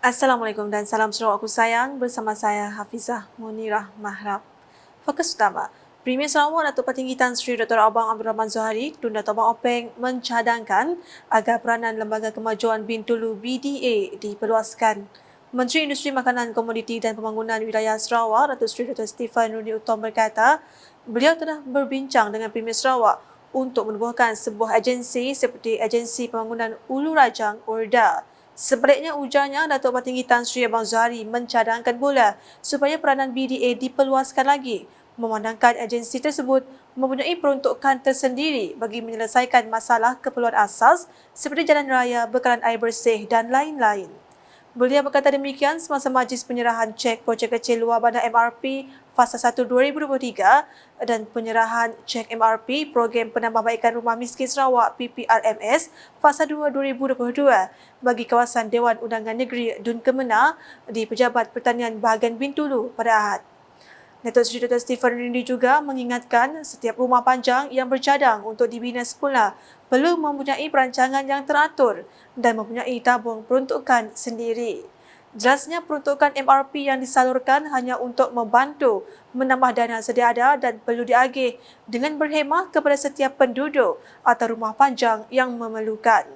Assalamualaikum dan salam Sarawak aku sayang, bersama saya Hafizah Munirah Mahrab. Fokus utama, Premier Sarawak Datuk Petinggi Tan Sri Dr. Abang Abdul Rahman Zohari Tun Dato' Abang Openg mencadangkan agar peranan Lembaga Kemajuan Bintulu BDA diperluaskan. Menteri Industri Makanan, Komoditi dan Pembangunan Wilayah Sarawak Datuk Sri Dr. Stephen Rudi Utom berkata, beliau telah berbincang dengan Premier Sarawak untuk menubuhkan sebuah agensi seperti Agensi Pembangunan Ulu Rajang URDA. Sebaliknya, ujarnya, Datuk Petinggi Tan Sri Abang Zohari mencadangkan pula supaya peranan BDA diperluaskan lagi, memandangkan agensi tersebut mempunyai peruntukan tersendiri bagi menyelesaikan masalah keperluan asas seperti jalan raya, bekalan air bersih dan lain-lain. Beliau berkata demikian semasa majlis penyerahan cek projek kecil luar bandar MRP Fasa 1 2023 dan penyerahan cek MRP Program Penambahbaikan Rumah Miskin Sarawak PPRMS Fasa 2 2022 bagi kawasan Dewan Undangan Negeri Dun Kemenang di Pejabat Pertanian Bahagian Bintulu pada Ahad. Datuk Seri Dr. Stephen Rindi juga mengingatkan setiap rumah panjang yang bercadang untuk dibina semula perlu mempunyai perancangan yang teratur dan mempunyai tabung peruntukan sendiri. Jelasnya peruntukan MRP yang disalurkan hanya untuk membantu menambah dana sedia ada dan perlu diagih dengan berhemah kepada setiap penduduk atau rumah panjang yang memerlukan.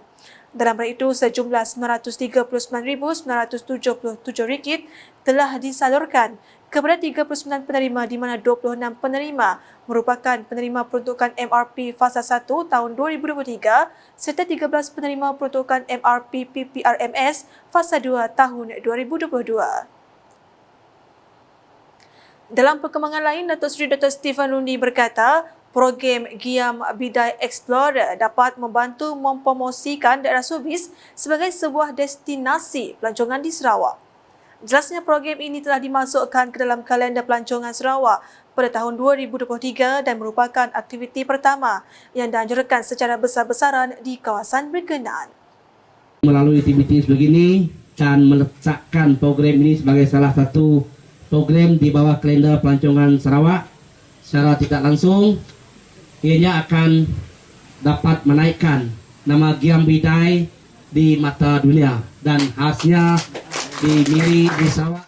Dalam hal itu, sejumlah RM939,977 telah disalurkan kepada 39 penerima di mana 26 penerima merupakan penerima peruntukan MRP Fasa 1 tahun 2023 serta 13 penerima peruntukan MRP PPRMS Fasa 2 tahun 2022. Dalam perkembangan lain, Datuk Seri Dr. Stephen Rundi berkata, program Giam Bidai Explorer dapat membantu mempromosikan daerah Subis sebagai sebuah destinasi pelancongan di Sarawak. Jelasnya program ini telah dimasukkan ke dalam kalender pelancongan Sarawak pada tahun 2023 dan merupakan aktiviti pertama yang dianjurkan secara besar-besaran di kawasan berkenaan. Melalui aktiviti begini dan meletakkan program ini sebagai salah satu program di bawah kalender pelancongan Sarawak secara tidak langsung, ianya akan dapat menaikkan nama Giam Bidai di mata dunia dan khasnya dimiliki di Sarawak.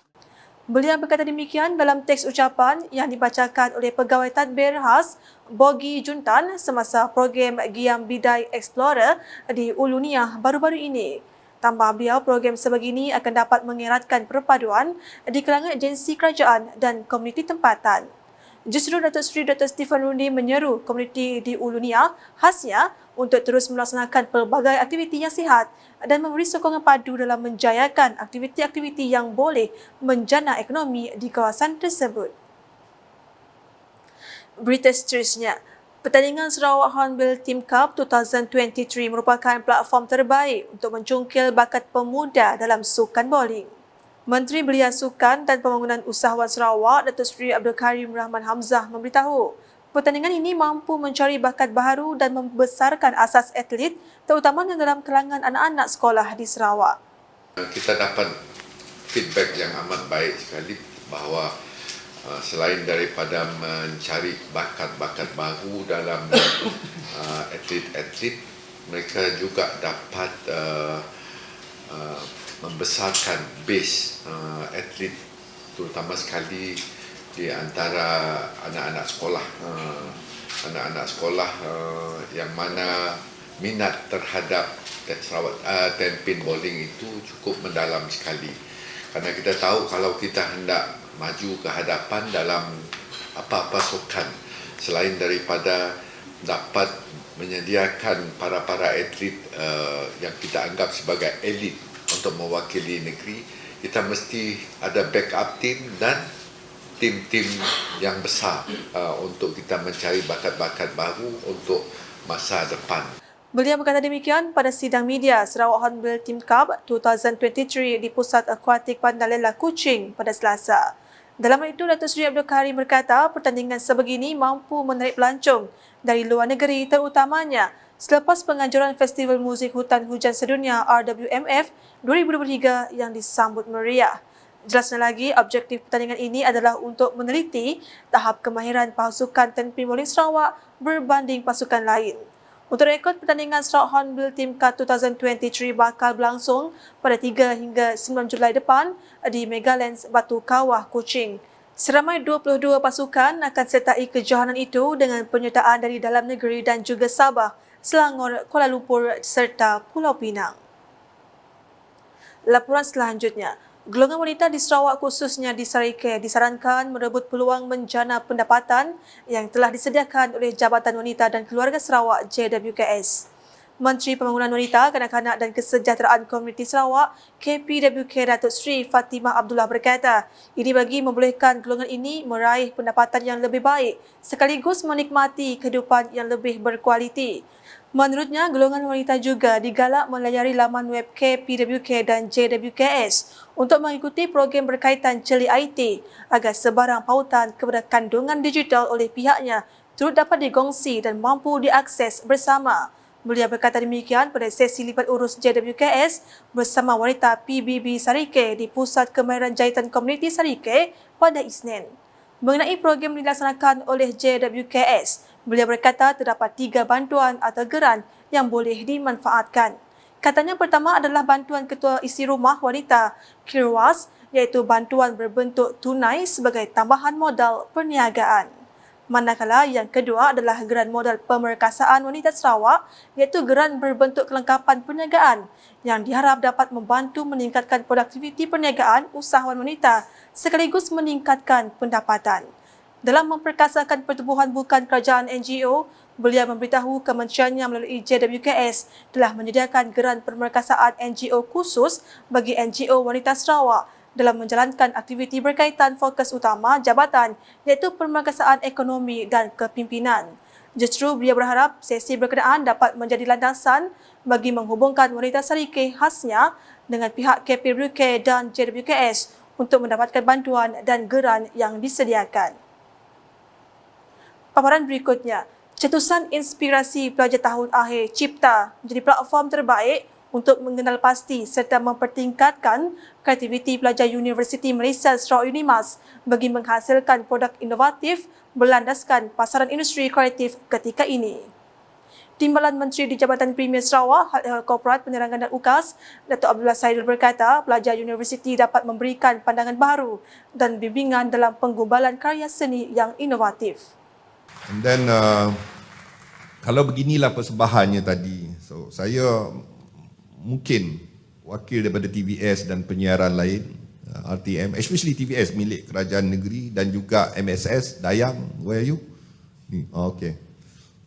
Beliau berkata demikian dalam teks ucapan yang dibacakan oleh Pegawai Tadbir Khas Bogi Juntan semasa program Giam Bidai Explorer di Ulu Niah baru-baru ini. Tambah beliau, program sebegini akan dapat mengeratkan perpaduan di kalangan agensi kerajaan dan komuniti tempatan. Justru Datuk Seri Dr. Stephen Rundi menyeru komuniti di Ulu Niah khasnya untuk terus melaksanakan pelbagai aktiviti yang sihat dan memberi sokongan padu dalam menjayakan aktiviti-aktiviti yang boleh menjana ekonomi di kawasan tersebut. Berita seterusnya, pertandingan Sarawak Hornbill Team Cup 2023 merupakan platform terbaik untuk mencungkil bakat pemuda dalam sukan bowling. Menteri Belia Sukan dan Pembangunan Usahawan Sarawak, Datuk Seri Abdul Karim Rahman Hamzah memberitahu, pertandingan ini mampu mencari bakat baharu dan membesarkan asas atlet, terutamanya dalam kalangan anak-anak sekolah di Sarawak. Kita dapat feedback yang amat baik sekali bahawa selain daripada mencari bakat-bakat baru dalam atlet-atlet, mereka juga dapat membesarkan base atlet, terutama sekali di antara anak-anak sekolah, yang mana minat terhadap Sarawak 10 pin bowling itu cukup mendalam sekali. Karena kita tahu kalau kita hendak maju ke hadapan dalam apa-apa sukan, selain daripada dapat menyediakan para atlet yang kita anggap sebagai elit untuk mewakili negeri, kita mesti ada backup team dan tim-tim yang besar untuk kita mencari bakat-bakat baru untuk masa depan. Beliau berkata demikian pada sidang media Sarawak Hornbill Team Cup 2023 di Pusat Akuatik Bandar Lela Kuching pada Selasa. Dalam hal itu, Datuk Seri Abdul Karim berkata pertandingan sebegini mampu menarik pelancong dari luar negeri, terutamanya selepas penganjuran Festival Muzik Hutan Hujan Sedunia RWMF 2023 yang disambut meriah. Jelasnya lagi, objektif pertandingan ini adalah untuk meneliti tahap kemahiran pasukan 10 pin bowling Sarawak berbanding pasukan lain. Untuk rekod, pertandingan Sarawak Hornbill Team Cup 2023 bakal berlangsung pada 3 hingga 9 Julai depan di Megalands Batu Kawah, Kuching. Seramai 22 pasukan akan sertai kejohanan itu dengan penyertaan dari dalam negeri dan juga Sabah, Selangor, Kuala Lumpur serta Pulau Pinang. Laporan selanjutnya, golongan wanita di Sarawak khususnya di Sarike disarankan merebut peluang menjana pendapatan yang telah disediakan oleh Jabatan Wanita dan Keluarga Sarawak JWKS. Menteri Pembangunan Wanita, Kanak-kanak dan Kesejahteraan Komuniti Sarawak KPWK Datuk Seri Fatimah Abdullah berkata, ini bagi membolehkan golongan ini meraih pendapatan yang lebih baik sekaligus menikmati kehidupan yang lebih berkualiti. Menurutnya, golongan wanita juga digalak melayari laman web KPWK dan JWKS untuk mengikuti program berkaitan celik IT agar sebarang pautan kepada kandungan digital oleh pihaknya turut dapat digongsi dan mampu diakses bersama. Beliau berkata demikian pada sesi lipat urus JWKS bersama wanita PBB Sarike di Pusat Kemahiran Jahitan Komuniti Sarike pada Isnin. Mengenai program yang dilaksanakan oleh JWKS, beliau berkata terdapat 3 bantuan atau geran yang boleh dimanfaatkan. Katanya pertama adalah bantuan ketua isi rumah wanita Kirwas, iaitu bantuan berbentuk tunai sebagai tambahan modal perniagaan. Manakala yang kedua adalah geran modal pemerkasaan wanita Sarawak, iaitu geran berbentuk kelengkapan perniagaan yang diharap dapat membantu meningkatkan produktiviti perniagaan usahawan wanita sekaligus meningkatkan pendapatan. Dalam memperkasakan pertubuhan bukan kerajaan NGO, beliau memberitahu kementeriannya melalui JWKS telah menyediakan geran pemerkasaan NGO khusus bagi NGO wanita Sarawak dalam menjalankan aktiviti berkaitan fokus utama jabatan iaitu pemerkasaan ekonomi dan kepimpinan. Justru beliau berharap sesi berkenaan dapat menjadi landasan bagi menghubungkan wanita Sarike khasnya dengan pihak KPWK dan JWKS untuk mendapatkan bantuan dan geran yang disediakan. Paparan berikutnya, cetusan inspirasi pelajar tahun akhir Cipta menjadi platform terbaik untuk mengenal pasti serta mempertingkatkan kreativiti pelajar Universiti Malaysia Sarawak UNIMAS bagi menghasilkan produk inovatif berlandaskan pasaran industri kreatif ketika ini. Timbalan Menteri di Jabatan Premier Sarawak, Hal Korporat Penerangan dan UKAS, Datuk Abdullah Saidul berkata, pelajar universiti dapat memberikan pandangan baru dan bimbingan dalam penggumbalan karya seni yang inovatif. And then kalau beginilah persembahannya tadi, so saya mungkin wakil daripada TVS dan penyiaran lain, RTM, especially TVS milik kerajaan negeri dan juga MSS, Dayang, where are you? Okay.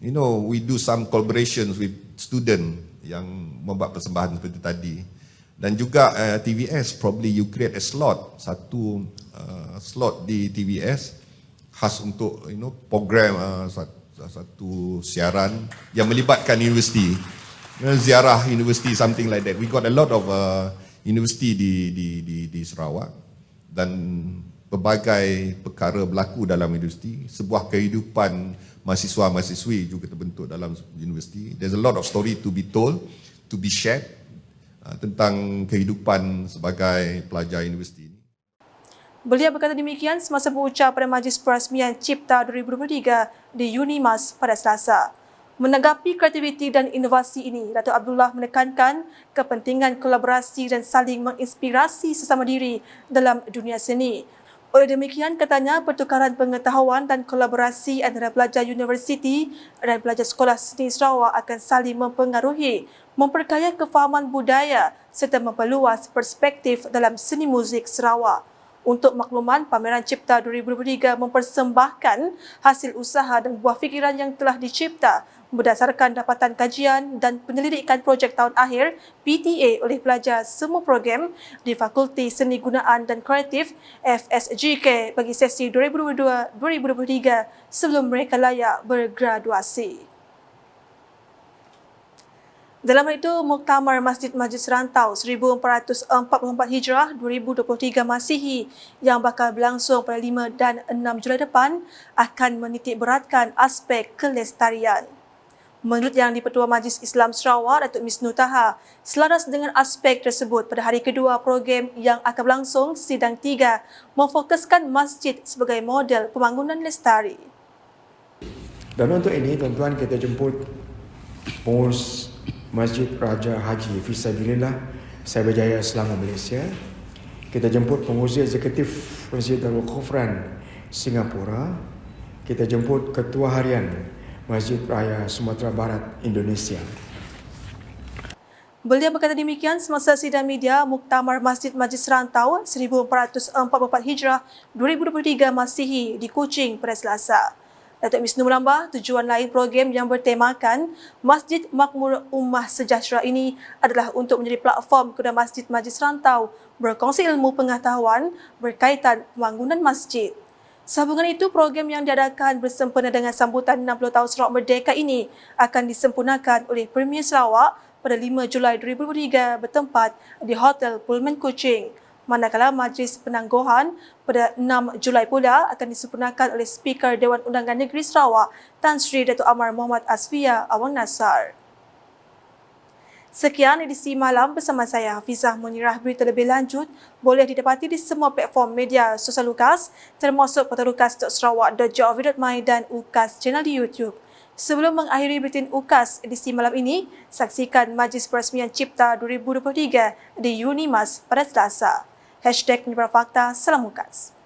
You know, we do some collaborations with student yang membuat persembahan seperti tadi. Dan juga TVS, probably you create a slot, satu slot di TVS khas untuk program satu siaran yang melibatkan universiti. Ziarah universiti, something like that. We got a lot of universiti di Sarawak dan pelbagai perkara berlaku dalam universiti. Sebuah kehidupan mahasiswa-mahasiswi juga terbentuk dalam universiti. There's a lot of story to be told, to be shared tentang kehidupan sebagai pelajar universiti. Beliau berkata demikian semasa berucap pada Majlis Perasmian Cipta 2023 di UNIMAS pada Selasa. Menanggapi kreativiti dan inovasi ini, Datuk Abdullah menekankan kepentingan kolaborasi dan saling menginspirasi sesama diri dalam dunia seni. Oleh demikian, katanya pertukaran pengetahuan dan kolaborasi antara pelajar universiti dan pelajar sekolah seni Sarawak akan saling mempengaruhi, memperkaya kefahaman budaya serta memperluas perspektif dalam seni muzik Sarawak. Untuk makluman, pameran Cipta 2023 mempersembahkan hasil usaha dan buah fikiran yang telah dicipta berdasarkan dapatan kajian dan penyelidikan projek tahun akhir PTA oleh pelajar semua program di Fakulti Seni Gunaan dan Kreatif FSGK bagi sesi 2022-2023 sebelum mereka layak bergraduasi. Dalam hal itu, Muktamar Masjid Majlis Rantau 1444 Hijrah 2023 Masihi yang bakal berlangsung pada 5 dan 6 Julai depan akan menitik beratkan aspek kelestarian. Menurut Yang di-Pertua Majlis Islam Sarawak, Datuk Misnu Taha, selaras dengan aspek tersebut pada hari kedua program yang akan berlangsung, sidang 3 memfokuskan masjid sebagai model pembangunan lestari. Dan untuk ini, tuan-tuan, kita jemput Pengurus Masjid Raja Haji Fisabilillah Cyberjaya Selangor Malaysia. Kita jemput pengurusi eksekutif Masjid Darul Khufran Singapura. Kita jemput Ketua Harian Masjid Raya Sumatera Barat Indonesia. Beliau berkata demikian semasa sidang media Muktamar Masjid Majlis Serantau 1444 Hijrah 2023 Masihi di Kuching pada Selasa. Datuk Misnu menambah tujuan lain program yang bertemakan Masjid Makmur Ummah Sejahtera ini adalah untuk menjadi platform kepada Masjid Majlis Serantau berkongsi ilmu pengetahuan berkaitan pembangunan masjid. Sambungan itu, program yang diadakan bersempena dengan sambutan 60 tahun Sarawak Merdeka ini akan disempurnakan oleh Premier Sarawak pada 5 Julai 2023 bertempat di Hotel Pullman Kuching. Manakala Majlis Penangguhan pada 6 Julai pula akan disempurnakan oleh Speaker Dewan Undangan Negeri Sarawak Tan Sri Datuk Amar Muhammad Asfia Awang Nasar. Sekian edisi malam bersama saya Hafizah Munirah. Berita lebih lanjut boleh didapati di semua platform media sosial UKAS termasuk portal ukas.sarawak.gov.my dan UKAS channel di YouTube. Sebelum mengakhiri buletin UKAS edisi malam ini, saksikan Majlis Peresmian Cipta 2023 di Unimas pada Selasa. #Penyebar Fakta, Salam UKAS.